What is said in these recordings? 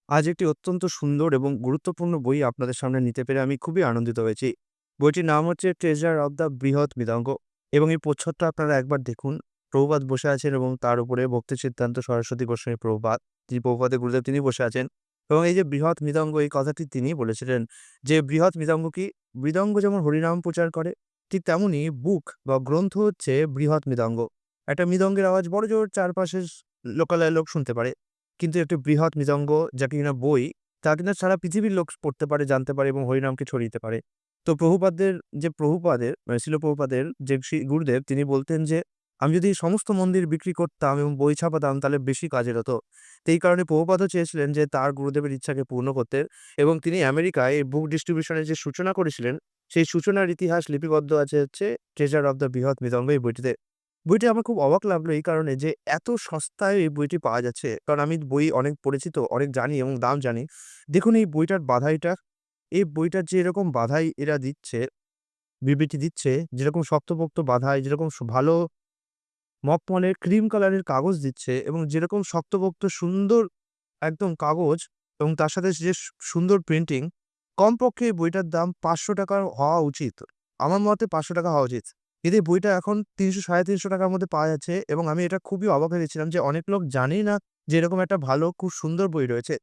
আজ একটি অত্যন্ত সুন্দর এবং গুরুত্বপূর্ণ বই আপনাদের সামনে নিতে পেরে আমি খুবই আনন্দিত হয়েছি। বইটির নাম হচ্ছে 'ট্রেজার অফ দ্য বৃহৎ মৃদঙ্গ' এবং এই প্রচ্ছদটা আপনারা একবার দেখুন। প্রভুপাদ বসে আছেন এবং তার উপরে ভক্তি সিদ্ধান্ত সরস্বতী গোস্বামী প্রভুপাদ, যিনি প্রভুপাদের গুরুদেব তিনি বসে আছেন এবং এই যে বৃহৎ মৃদঙ্গ এই কথাটি তিনিই বলেছিলেন যে, বৃহৎ মৃদঙ্গ কি? মৃদঙ্গ যেমন হরিনাম প্রচার করে, ঠিক তেমনি বুক বা গ্রন্থ হচ্ছে বৃহৎ মৃদঙ্গ। একটা মৃদঙ্গের আওয়াজ বড় জোর চারপাশের লোকালয়ের লোক শুনতে পারে। কিন্তু একটি বৃহৎ মৃদঙ্গ যা কিনা বই, তা কিনা সারা পৃথিবীর লোক পড়তে পারে, জানতে পারে এবং হরিনামকে ছড়িয়ে দিতে পারে। তো প্রভুপাদের মানে শিল প্রভুপাদের যে গুরুদেব তিনি বলতেন যে, "আমি যদি সমস্ত মন্দির বিক্রি করতাম এবং বই ছাপাতাম তাহলে বেশি কাজের হতো।" তো এই কারণে প্রভুপাদও চেয়েছিলেন যে তার গুরুদেবের ইচ্ছাকে পূর্ণ করতে এবং তিনি আমেরিকায় এই বুক ডিস্ট্রিবিউশন এর যে সূচনা করেছিলেন, সেই সূচনার ইতিহাস লিপিবদ্ধ আছে হচ্ছে 'ট্রেজার অফ দ্য বৃহৎ মৃদঙ্গ' এই বইটিতে। বইটি আমার খুব অবাক লাগলো এই কারণে যে এত সস্তায় এই বইটি পাওয়া যাচ্ছে। কারণ আমি বই অনেক পড়েছি তো, অনেক জানি এবং দাম জানি। দেখুন এই বইটার বাঁধাইটা, এই বইটার যে এরকম বাঁধাই এরা দিচ্ছে, বিবৃতি দিচ্ছে, যেরকম শক্তপোক্ত বাঁধাই, যেরকম ভালো মখমলের ক্রিম কালারের কাগজ দিচ্ছে এবং যেরকম শক্তপোক্ত সুন্দর একদম কাগজ এবং তার সাথে যে সুন্দর প্রিন্টিং, কমপক্ষে এই বইটার দাম ৳৫০০ হওয়া উচিত। আমার মতে ৳৫০০ হওয়া উচিত। কিন্তু এই বইটা এখন ৳৩০০ ৳৩৫০ র মধ্যে পাওয়া যাচ্ছে এবং আমি এটা খুবই অবাক হয়ে গেছিলাম যে অনেক লোক জানেই না যে এরকম একটা ভালো খুব সুন্দর বই রয়েছে।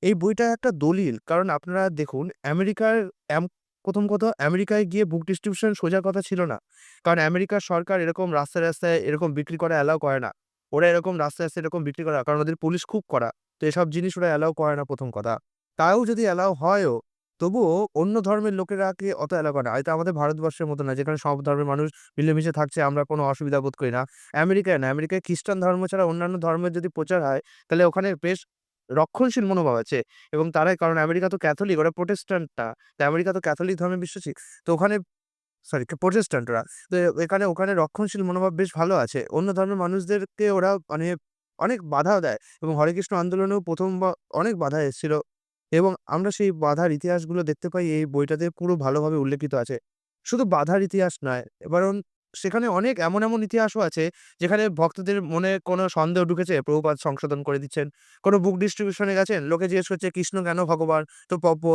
এই বইটা একটা দলিল। কারণ আপনারা দেখুন আমেরিকার এম ১ম কথা আমেরিকায় গিয়ে বুক ডিস্ট্রিবিউশন সোজা কথা ছিল না। কারণ আমেরিকার সরকার এরকম রাস্তায়, রাস্তায় এরকম বিক্রি করা অ্যালাও করে না। ওরা এরকম রাস্তায়, রাস্তায় এরকম বিক্রি করে না। কারণ ওদের পুলিশ খুব কড়া। তো এসব জিনিস ওরা অ্যালাও করে না ১ম কথা। তাও যদি অ্যালাও হয়ও, তবুও অন্য ধর্মের লোকেরাকে অত অ্যালাও করে না। হয়তো আমাদের ভারতবর্ষের মতো না যেখানে সব ধর্মের মানুষ মিলেমিশে থাকছে, আমরা কোনো অসুবিধা বোধ করি না। আমেরিকায় না, আমেরিকায় খ্রিস্টান ধর্ম ছাড়া অন্যান্য ধর্মের যদি প্রচার হয়, তাহলে ওখানে বেশ রক্ষণশীল মনোভাব আছে এবং তারাই কারণ আমেরিকা তো ক্যাথলিক, ওরা প্রোটেস্ট্যান্ট না। তো আমেরিকা তো ক্যাথলিক ধর্মে বিশ্বাসী। তো ওখানে সরি প্রোটেস্ট্যান্টরা। তো ওখানে রক্ষণশীল মনোভাব বেশ ভালো আছে। অন্য ধর্মের মানুষদেরকে ওরা মানে অনেক বাধাও দেয় এবং হরেকৃষ্ণ আন্দোলনেও ১ম অনেক বাধা এসেছিল এবং আমরা সেই বাধার ইতিহাসগুলো দেখতে পাই এই বইটাতে পুরো ভালোভাবে উল্লেখিত আছে। শুধু বাধার ইতিহাস নয়, বরং সেখানে অনেক এমন, এমন ইতিহাসও আছে যেখানে ভক্তদের মনে কোনো সন্দেহ ঢুকেছে, প্রভুপাদ সংশোধন করে দিচ্ছেন। কোনো বুক ডিস্ট্রিবিউশন এ গেছেন, লোকে জিজ্ঞেস করছে কৃষ্ণ কেন ভগবান? তো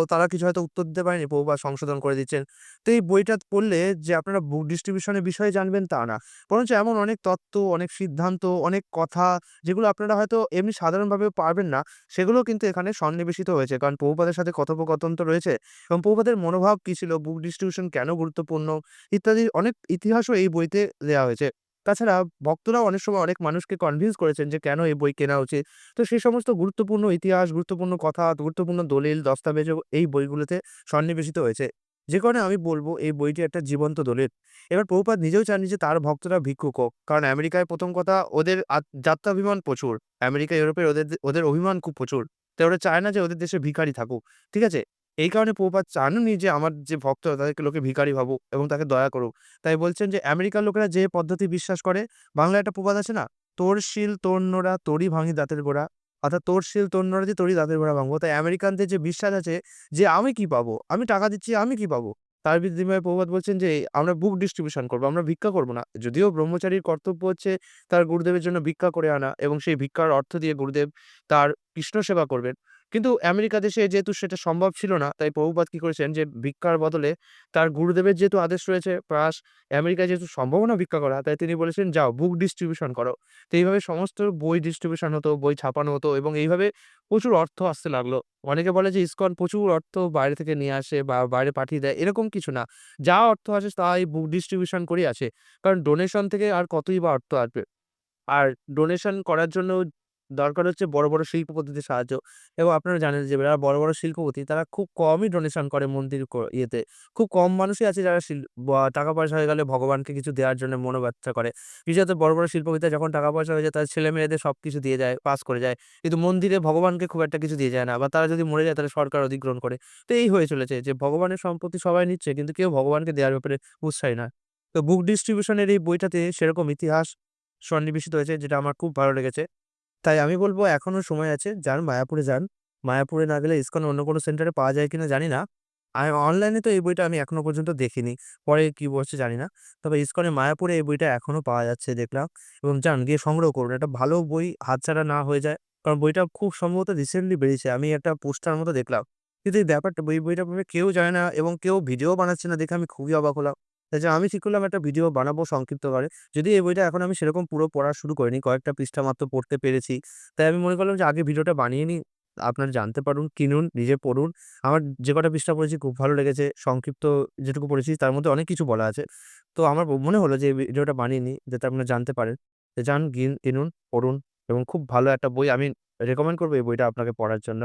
তারা কিছু হয়তো উত্তর দিতে পারেনি, প্রভুপাদ সংশোধন করে দিচ্ছেন। তো এই বইটা পড়লে যে আপনারা বুক ডিস্ট্রিবিউশন এর বিষয়ে জানবেন তা না। বরঞ্চ এমন অনেক তত্ত্ব, অনেক সিদ্ধান্ত, অনেক কথা যেগুলো আপনারা হয়তো এমনি সাধারণভাবে পারবেন না, সেগুলোও কিন্তু এখানে সন্নিবেশিত হয়েছে। কারণ প্রভুপাদের সাথে কথোপকথন তো রয়েছে এবং প্রভুপাদের মনোভাব কি ছিল, বুক ডিস্ট্রিবিউশন কেন গুরুত্বপূর্ণ ইত্যাদি অনেক ইতিহাসও এই বইতে দেয়া হয়েছে। তাছাড়া ভক্তরাও অনেক সময় অনেক মানুষকে কনভিন্স করেছেন যে কেন এই বই কেনা উচিত। তো সেই সমস্ত গুরুত্বপূর্ণ ইতিহাস, গুরুত্বপূর্ণ কথা, গুরুত্বপূর্ণ দলিল, দস্তাবেজও এই বইগুলোতে সন্নিবেশিত হয়েছে। যে কারণে আমি বলব এই বইটি একটা জীবন্ত দলিল। এবার প্রভুপাদ নিজেও চাননি যে তার ভক্তরা ভিক্ষুক হোক। কারণ আমেরিকায় ১ম কথা ওদের জাত্যাভিমান প্রচুর। আমেরিকা, ইউরোপের ওদের অভিমান খুব প্রচুর। তাই ওরা চায় না যে ওদের দেশে ভিখারি থাকুক। ঠিক আছে? এই কারণে প্রভুপাদ চাননি যে আমার যে ভক্তরা তাদেরকে লোকে ভিখারি ভাবুক এবং তাকে দয়া করুক। তাই বলছেন যে আমেরিকার লোকেরা যে পদ্ধতি বিশ্বাস করে, বাংলায় একটা প্রবাদ আছে না? "তোর শিল তোর নোড়া তোরই ভাঙি দাঁতের গোড়া।" অর্থাৎ তোর শিল তোর নোড়া দিয়ে তোরই দাঁতের গোড়া ভাঙবো। তাই আমেরিকানদের যে বিশ্বাস আছে যে আমি কি পাবো? আমি টাকা দিচ্ছি আমি কি পাবো? তার বিনিময়ে প্রভুপাদ বলছেন যে আমরা বুক ডিস্ট্রিবিউশন করব। আমরা ভিক্ষা করব না। যদিও ব্রহ্মচারীর কর্তব্য হচ্ছে তার গুরুদেবের জন্য ভিক্ষা করে আনা এবং সেই ভিক্ষার অর্থ দিয়ে গুরুদেব তার কৃষ্ণ সেবা করবেন। কিন্তু আমেরিকা দেশে যেহেতু সেটা সম্ভব ছিল না, তাই প্রভুপাদ কি করেছেন যে ভিক্ষার বদলে তার গুরুদেবের যেহেতু আদেশ রয়েছে প্লাস আমেরিকায় যেহেতু সম্ভব না ভিক্ষা করা, তাই তিনি বলেছেন, "যাও বুক ডিস্ট্রিবিউশন করো।" তো এইভাবে সমস্ত বই ডিস্ট্রিবিউশন হতো, বই ছাপানো হতো এবং এইভাবে প্রচুর অর্থ আসতে লাগলো। অনেকে বলে যে ইসকন প্রচুর অর্থ বাইরে থেকে নিয়ে আসে বা বাইরে পাঠিয়ে দেয়, এরকম কিছু না। যা অর্থ আসে তা এই বুক ডিস্ট্রিবিউশন করেই আসে। কারণ ডোনেশন থেকে আর কতই বা অর্থ আসবে। আর ডোনেশন করার জন্য দরকার হচ্ছে বড়, বড় শিল্পপতিদের সাহায্য এবং আপনারা জানেন যে যারা বড়, বড় শিল্পপতি তারা খুব কমই ডোনেশন করে মন্দির ইয়েতে। খুব কম মানুষই আছে যারা টাকা-পয়সা হয়ে গেলে ভগবানকে কিছু দেওয়ার জন্য মনোবাঞ্ছা করে। বিশেষত বড়, বড় শিল্পপতিরা যখন টাকা-পয়সা হয়ে যায় তাদের ছেলে-মেয়েদের সবকিছু দিয়ে যায়, পাস করে যায়। কিন্তু মন্দিরে ভগবানকে খুব একটা কিছু দিয়ে যায় না বা তারা যদি মরে যায় তাহলে সরকার অধিগ্রহণ করে। তো এই হয়ে চলেছে যে ভগবানের সম্পত্তি সবাই নিচ্ছে কিন্তু কেউ ভগবানকে দেওয়ার ব্যাপারে উৎসাহী নয়। তো বুক ডিস্ট্রিবিউশন এর এই বইটাতে সেরকম ইতিহাস সন্নিবেশিত হয়েছে যেটা আমার খুব ভালো লেগেছে। তাই আমি বলব এখনো সময় আছে। যান মায়াপুরে যান। মায়াপুরে না গেলে ইসকনের অন্য কোনো সেন্টারে পাওয়া যায় কিনা জানি না। অনলাইনে তো এই বইটা আমি এখনো পর্যন্ত দেখিনি। পরে কি বলছে জানি না। তবে ইসকনের মায়াপুরে এই বইটা এখনো পাওয়া যাচ্ছে দেখলাম এবং যান গিয়ে সংগ্রহ করুন। একটা ভালো বই হাতছাড়া না হয়ে যায়। কারণ বইটা খুব সম্ভবত রিসেন্টলি বেরিয়েছে। আমি একটা পোস্টার মতো দেখলাম। কিন্তু এই ব্যাপারটা বইটার ব্যাপারে কেউ জানে না এবং কেউ ভিডিও বানাচ্ছে না দেখে আমি খুবই অবাক হলাম। তাই জন্য আমি ঠিক করলাম একটা ভিডিও বানাবো সংক্ষিপ্ত আকারে। যদিও এই বইটা এখন আমি সেরকম পুরো পড়া শুরু করিনি। কয়েকটা পৃষ্ঠা মাত্র পড়তে পেরেছি। তাই আমি মনে করলাম যে আগে ভিডিওটা বানিয়ে নিই। আপনারা জানতে পারুন, কিনুন, নিজে পড়ুন। আমার যে কটা পৃষ্ঠা পড়েছি খুব ভালো লেগেছে। সংক্ষিপ্ত যেটুকু পড়েছি তার মধ্যে অনেক কিছু বলা আছে। তো আমার মনে হলো যে এই ভিডিওটা বানিয়ে নিই যাতে আপনারা জানতে পারেন। তো যান কিনুন, পড়ুন এবং খুব ভালো একটা বই আমি রেকমেন্ড করব এই বইটা আপনাকে পড়ার জন্য।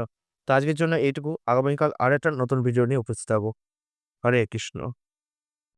তো আজকের জন্য এইটুকু। আগামীকাল আরেকটা নতুন ভিডিও নিয়ে উপস্থিত হব। হরে কৃষ্ণ।